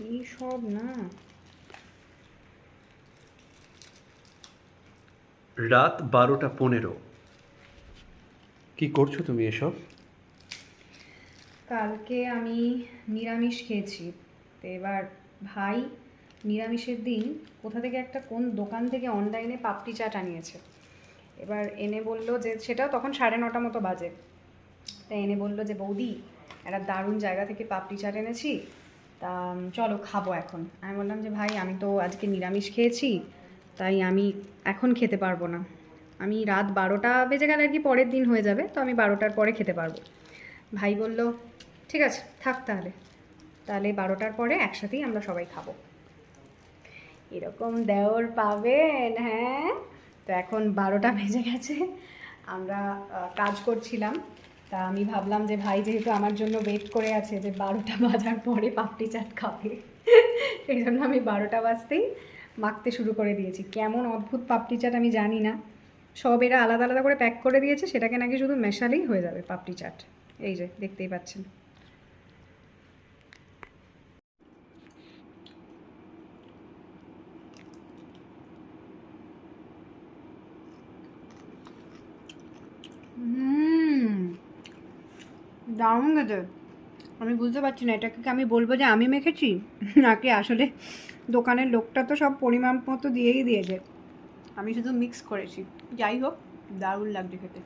এই সব না। রাত 12:15। কি করছো তুমি এসব? কালকে আমি নিরামিষ খেয়েছি, তো এবার ভাই নিরামিষের দিন কোথা থেকে একটা কোন দোকান থেকে অনলাইনে পাপড়ি চাট আনিয়েছে। এবার এনে বলল যে, সেটাও তখন 9:30 মতো বাজে, তাই এনে বলল যে বৌদি একটা দারুণ জায়গা থেকে পাপড়ি চাট এনেছি, তা চলো খাবো এখন। আমি বললাম যে ভাই আমি তো আজকে নিরামিষ খেয়েছি, তাই আমি এখন খেতে পারবো না। আমি রাত 12টা বেজে গেলে আর কি পরের দিন হয়ে যাবে, তো আমি 12টার পরে খেতে পারবো। ভাই বলল ঠিক আছে থাক, তাহলে তাহলে 12টার পরে একসাথেই আমরা সবাই খাবো। এরকম দেওর পাবেন? হ্যাঁ। তো এখন 12টা বেজে গেছে, আমরা কাজ করছিলাম, তা আমি ভাবলাম যে ভাই যেহেতু আমার জন্য ওয়েট করে আছে যে 12টা বাজার পরে পাপড়ি চাট খাবে, সেই জন্য আমি 12টা বাজতেই মাখতে শুরু করে দিয়েছি। কেমন অদ্ভুত পাপড়ি চাট আমি জানি না, সব এরা আলাদা আলাদা করে প্যাক করে দিয়েছে, সেটাকে নাকি শুধু মেশালেই হয়ে যাবে পাপড়ি চাট। এই যে দেখতেই পাচ্ছেন। দারুণ খেতে। আমি বুঝতে পারছি না এটাকে কি আমি বলবো যে আমি মেখেছি, নাকি আসলে দোকানের লোকটা তো সব পরিমাণ মতো দিয়েই দিয়েছে, আমি শুধু মিক্স করেছি। যাই হোক, দারুণ লাগছে খেতে।